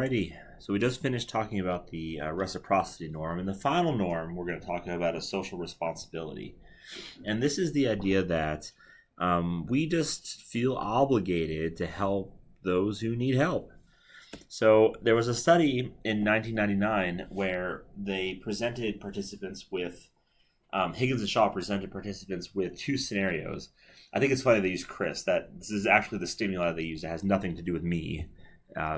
Alrighty, so we just finished talking about the reciprocity norm, and the final norm we're going to talk about is social responsibility. And this is the idea that we just feel obligated to help those who need help. So there was a study in 1999 where they presented participants with Higgins and Shaw presented participants with two scenarios. I think it's funny they use Chris. That this is actually the stimuli they use. It has nothing to do with me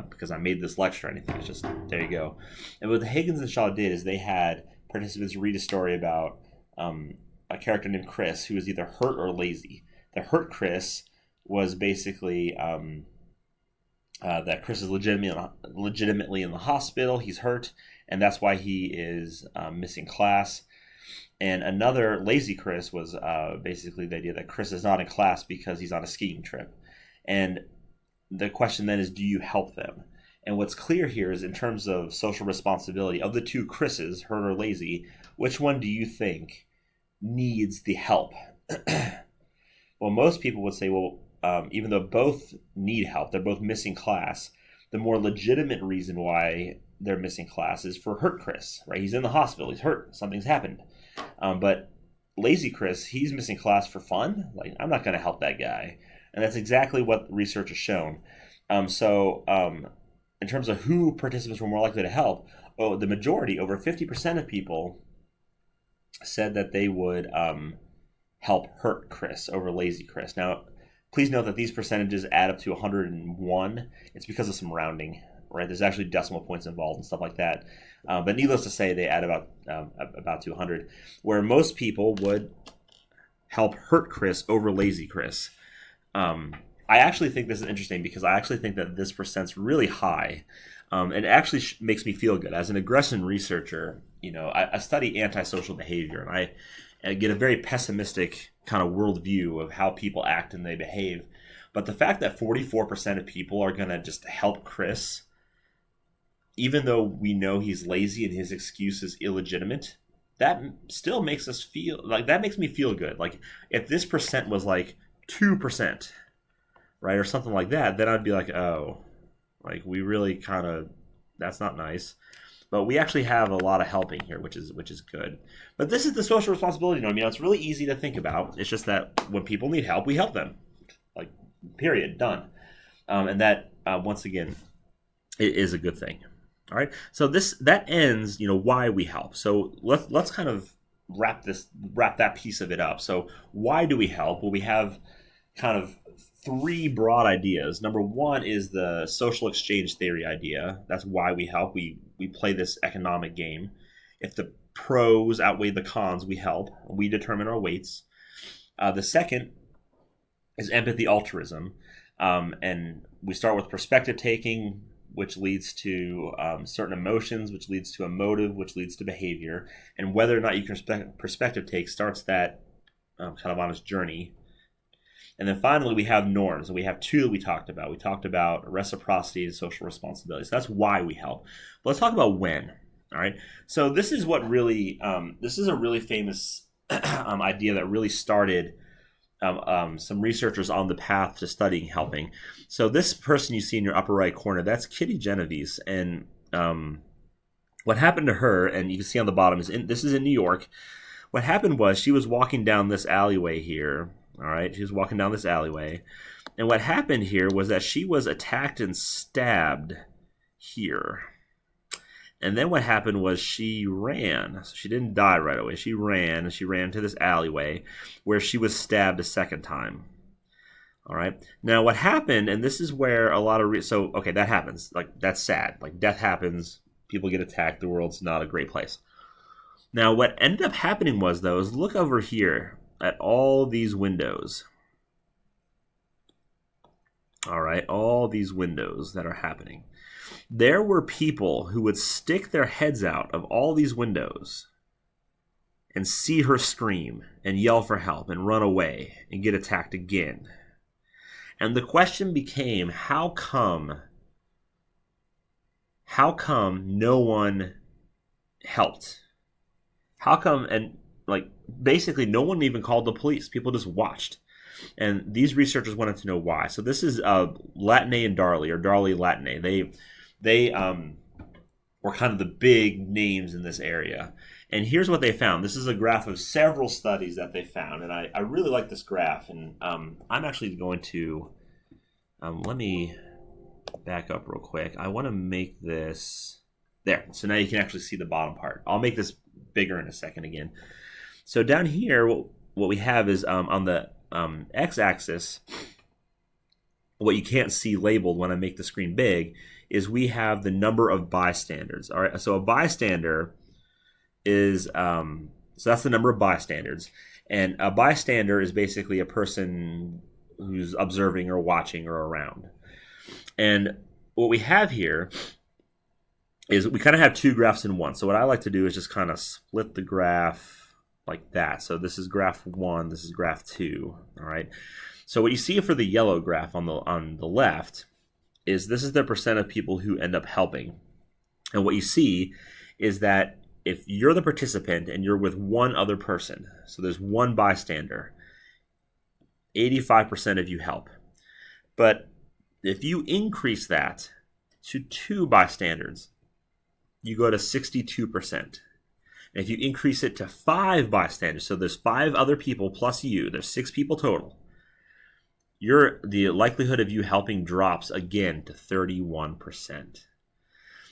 because I made this lecture or anything. It's just there you go. And what the Higgins and Shaw did is they had participants read a story about a character named Chris who was either hurt or lazy. The hurt Chris was basically that Chris is legitimately in the hospital. He's hurt, and that's why he is missing class. And another lazy Chris was basically the idea that Chris is not in class because he's on a skiing trip. And the question then is, do you help them? And what's clear here is in terms of social responsibility, of the two Chris's, hurt or lazy, which one do you think needs the help? Well, most people would say, well, even though both need help, they're both missing class, the more legitimate reason why they're missing class is for hurt Chris, right? He's in the hospital, he's hurt, something's happened. But lazy Chris, he's missing class for fun. Like, I'm not going to help that guy. And that's exactly what research has shown. So in terms of who participants were more likely to help, the majority, over 50% of people, said that they would help hurt Chris over lazy Chris. Now, please note that these percentages add up to 101. It's because of some rounding, right? There's actually decimal points involved and stuff like that. But needless to say, they add about to 100, where most people would help hurt Chris over lazy Chris. I actually think this is interesting because I actually think that this percent's really high. It actually makes me feel good. As an aggression researcher, I study antisocial behavior, and I get a very pessimistic kind of worldview of how people act and they behave. But the fact that 44% of people are going to just help Chris, even though we know he's lazy and his excuse is illegitimate, that still makes us feel like, that makes me feel good. Like, if this percent was like 2%, right, or something like that, then I'd be like, oh, like, we really kind of, that's not nice. But we actually have a lot of helping here, which is good. But this is the social responsibility norm. It's really easy to think about. It's just that when people need help, we help them. Like, period, done. And that, once again, it is a good thing. All right. So that ends, why we help. So let's kind of wrap that piece of it up. So why do we help? Well, we have kind of three broad ideas. Number one is the social exchange theory idea. That's why we help. We play this economic game. If the pros outweigh the cons, we help. We determine our weights. The second is empathy altruism. And we start with perspective taking, which leads to certain emotions, which leads to a motive, which leads to behavior. And whether or not you can perspective take starts that kind of on its journey. And then finally, we have norms, and we have two that we talked about. We talked about reciprocity and social responsibility. So that's why we help. But let's talk about when. All right. So this is what really, this is a really famous idea that really started some researchers on the path to studying helping. So this person you see in your upper right corner, that's Kitty Genovese. And what happened to her, and you can see on the bottom, this is in New York. What happened was she was walking down this alleyway here. All right, she was walking down this alleyway. And what happened here was that she was attacked and stabbed here. And then what happened was she ran. So she didn't die right away. She ran, and she ran to this alleyway where she was stabbed a second time. All right. Now what happened, and this is where a lot of okay, that happens. Like, that's sad. Like, death happens. People get attacked. The world's not a great place. Now what ended up happening was, though, is look over here at all these windows. All right, all these windows that are happening. There were people who would stick their heads out of all these windows and see her scream and yell for help and run away and get attacked again. And the question became, how come no one helped? How come, and like, basically no one even called the police. People just watched. And these researchers wanted to know why. So this is Latney and Darley, or Darley Latney. They were kind of the big names in this area. And here's what they found. This is a graph of several studies that they found, and I really like this graph. And I'm actually going to let me back up real quick. I want to make this there. So now you can actually see the bottom part. I'll make this bigger in a second again. So down here, what we have is on the x-axis, what you can't see labeled when I make the screen big is we have the number of bystanders. All right, so a bystander is so that's the number of bystanders, and a bystander is basically a person who's observing or watching or around. And what we have here is we kind of have two graphs in one. So what I like to do is just kind of split the graph like that. So this is graph 1, this is graph 2. All right. So what you see for the yellow graph on the left is this is the percent of people who end up helping. And what you see is that if you're the participant and you're with one other person, so there's one bystander, 85% of you help. But if you increase that to 2 bystanders, you go to 62%. And if you increase it to 5 bystanders, so there's 5 other people plus you, there's 6 people total, the likelihood of you helping drops again to 31%.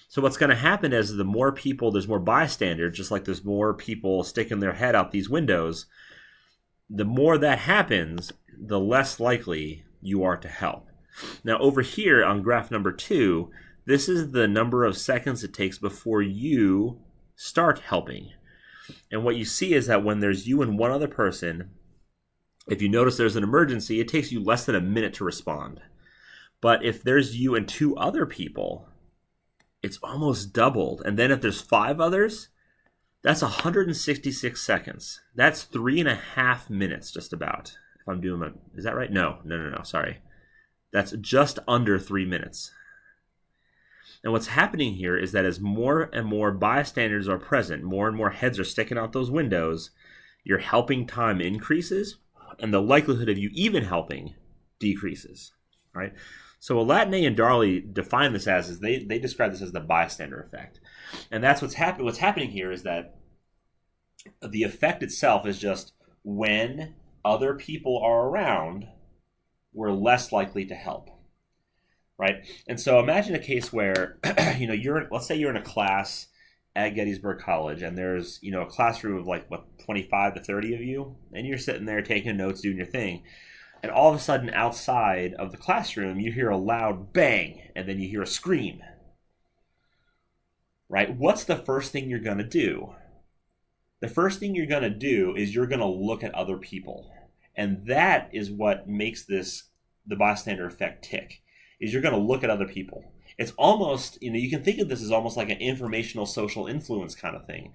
So what's going to happen is the more people, there's more bystanders, just like there's more people sticking their head out these windows, the more that happens, the less likely you are to help. Now over here on graph number 2, this is the number of seconds it takes before you start helping. And what you see is that when there's you and one other person, if you notice there's an emergency, it takes you less than a minute to respond. But if there's you and 2 other people, it's almost doubled. And then if there's 5 others, that's 166 seconds. That's 3.5 minutes just about. If I'm doing is that right? No, sorry. That's just under 3 minutes. And what's happening here is that as more and more bystanders are present, more and more heads are sticking out those windows, your helping time increases, and the likelihood of you even helping decreases, right? So what Latane and Darley define this as is they describe this as the bystander effect. And that's what's happening here is that the effect itself is just when other people are around, we're less likely to help, right? And so imagine a case where let's say you're in a class at Gettysburg College, and there's a classroom of like 25 to 30 of you, and you're sitting there taking notes, doing your thing. And all of a sudden, outside of the classroom, you hear a loud bang, and then you hear a scream. Right? What's the first thing you're going to do? The first thing you're going to do is you're going to look at other people. And that is what makes the bystander effect tick, is you're going to look at other people. It's almost, you can think of this as almost like an informational social influence kind of thing,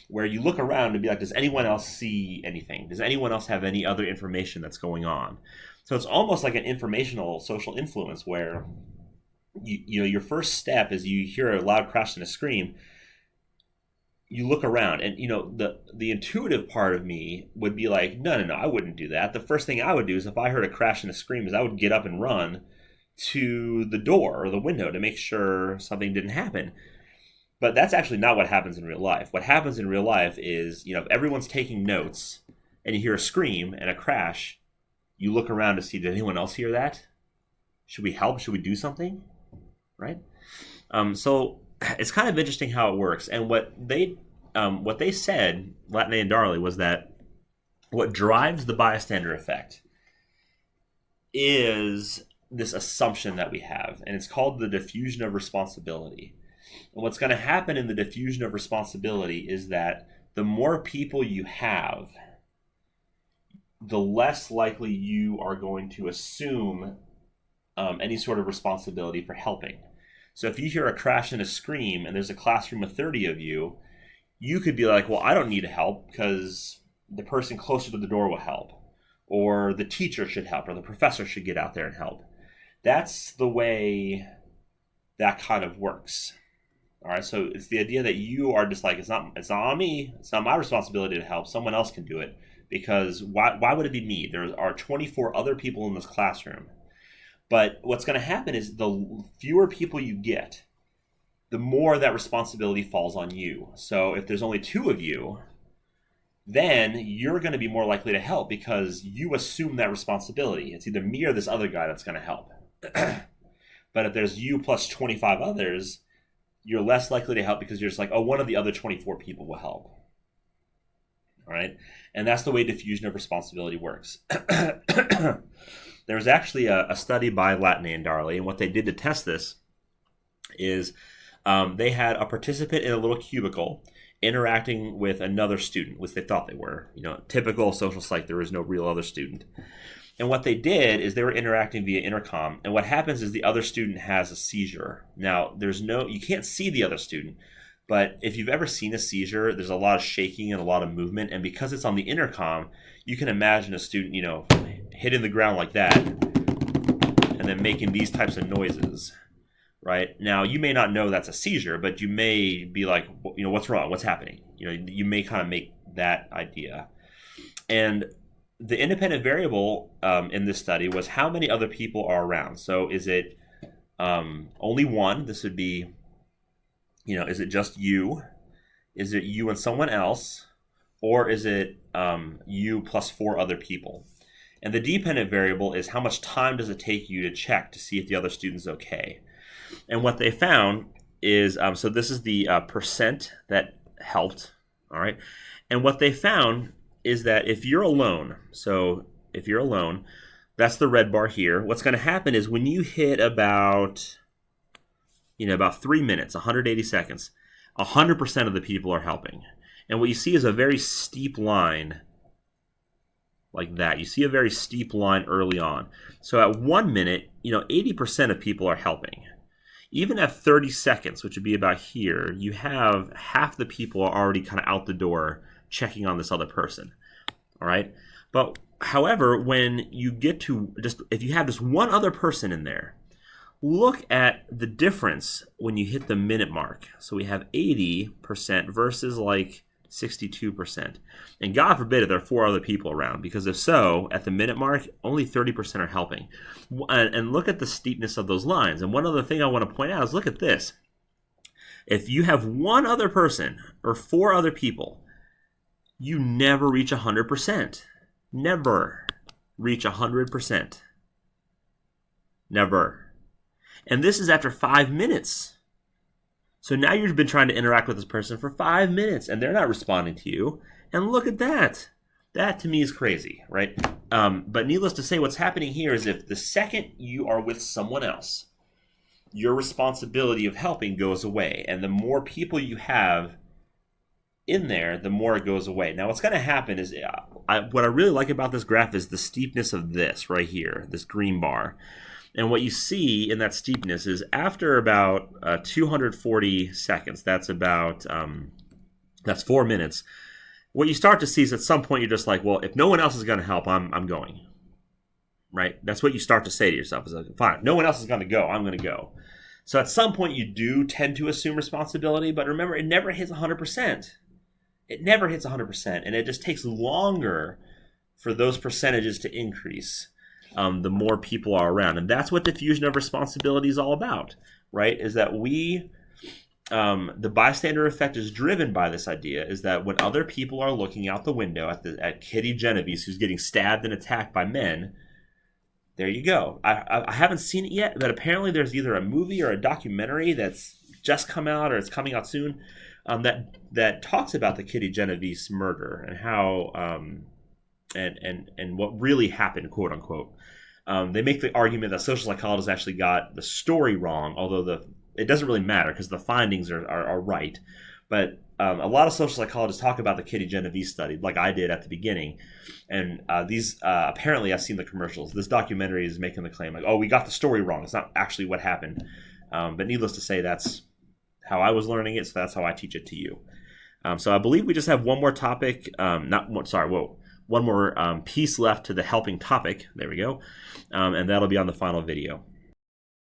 where you look around and be like, does anyone else see anything? Does anyone else have any other information that's going on? So it's almost like an informational social influence where, your first step is you hear a loud crash and a scream, you look around, and, the intuitive part of me would be like, no, I wouldn't do that. The first thing I would do is if I heard a crash and a scream is I would get up and run to the door or the window to make sure something didn't happen. But that's actually not what happens in real life. What happens in real life is, if everyone's taking notes and you hear a scream and a crash, you look around to see, did anyone else hear that? Should we help? Should we do something? Right? So it's kind of interesting how it works. And what they said, Latane and Darley, was that what drives the bystander effect is this assumption that we have, and it's called the diffusion of responsibility. And what's going to happen in the diffusion of responsibility is that the more people you have, the less likely you are going to assume any sort of responsibility for helping. So if you hear a crash and a scream and there's a classroom of 30 of you, you could be like, well, I don't need to help because the person closer to the door will help, or the teacher should help, or the professor should get out there and help. That's the way that kind of works. All right, so it's the idea that you are just like, it's not on me. It's not my responsibility to help. Someone else can do it, because why would it be me? There are 24 other people in this classroom. But what's going to happen is the fewer people you get, the more that responsibility falls on you. So if there's only two of you, then you're going to be more likely to help because you assume that responsibility. It's either me or this other guy that's going to help. But if there's you plus 25 others, you're less likely to help because you're just like, oh, one of the other 24 people will help. All right? And that's the way diffusion of responsibility works. There was actually a study by Latney and Darley, and what they did to test this is they had a participant in a little cubicle interacting with another student, which they thought they were. Typical social psych, there was no real other student. And what they did is they were interacting via intercom, and what happens is the other student has a seizure. Now, you can't see the other student, but if you've ever seen a seizure, there's a lot of shaking and a lot of movement, and because it's on the intercom, you can imagine a student, hitting the ground like that, and then making these types of noises. Right? Now, you may not know that's a seizure, but you may be like, what's wrong? What's happening? You may kind of make that idea. And the independent variable in this study was how many other people are around. So is it only one? This would be, is it just you? Is it you and someone else? Or is it you plus 4 other people? And the dependent variable is how much time does it take you to check to see if the other student's okay? And what they found is, so this is the percent that helped, all right? And what they found is that if you're alone, that's the red bar here. What's going to happen is when you hit about 3 minutes, 180 seconds, 100% of the people are helping. And what you see is a very steep line like that. You see a very steep line early on. So at 1 minute, 80% of people are helping. Even at 30 seconds, which would be about here, you have half the people are already kind of out the door checking on this other person. All right? But however, when you get to if you have this one other person in there, look at the difference when you hit the minute mark. So we have 80% versus like 62%. And God forbid if there are 4 other people around, because if so, at the minute mark, only 30% are helping. And look at the steepness of those lines. And one other thing I want to point out is look at this. If you have one other person or 4 other people, you never reach 100%. Never reach 100%. Never. And this is after 5 minutes. So now you've been trying to interact with this person for 5 minutes and they're not responding to you. And look at that. That to me is crazy, right? But needless to say, what's happening here is if the second you are with someone else, your responsibility of helping goes away. And the more people you have in there, the more it goes away. Now, what's going to happen is what I really like about this graph is the steepness of this right here, this green bar. And what you see in that steepness is after about 240 seconds, that's 4 minutes, what you start to see is at some point you're just like, well, if no one else is going to help, I'm going. Right? That's what you start to say to yourself. Is like, fine, no one else is going to go, I'm going to go. So at some point you do tend to assume responsibility, but remember, it never hits 100%. It never hits 100%, and it just takes longer for those percentages to increase. The more people are around. And that's what diffusion of responsibility is all about, right? Is that the bystander effect is driven by this idea, is that when other people are looking out the window at Kitty Genovese, who's getting stabbed and attacked by men, there you go. I haven't seen it yet, but apparently there's either a movie or a documentary that's just come out or it's coming out soon that talks about the Kitty Genovese murder and how and what really happened, quote unquote. They make the argument that social psychologists actually got the story wrong, although it doesn't really matter because the findings are right. But a lot of social psychologists talk about the Kitty Genovese study, like I did at the beginning. And these apparently, I've seen the commercials. This documentary is making the claim like, oh, we got the story wrong. It's not actually what happened. But needless to say, that's how I was learning it, so that's how I teach it to you. So I believe we just have one more topic. One more piece left to the helping topic. There we go. And that'll be on the final video.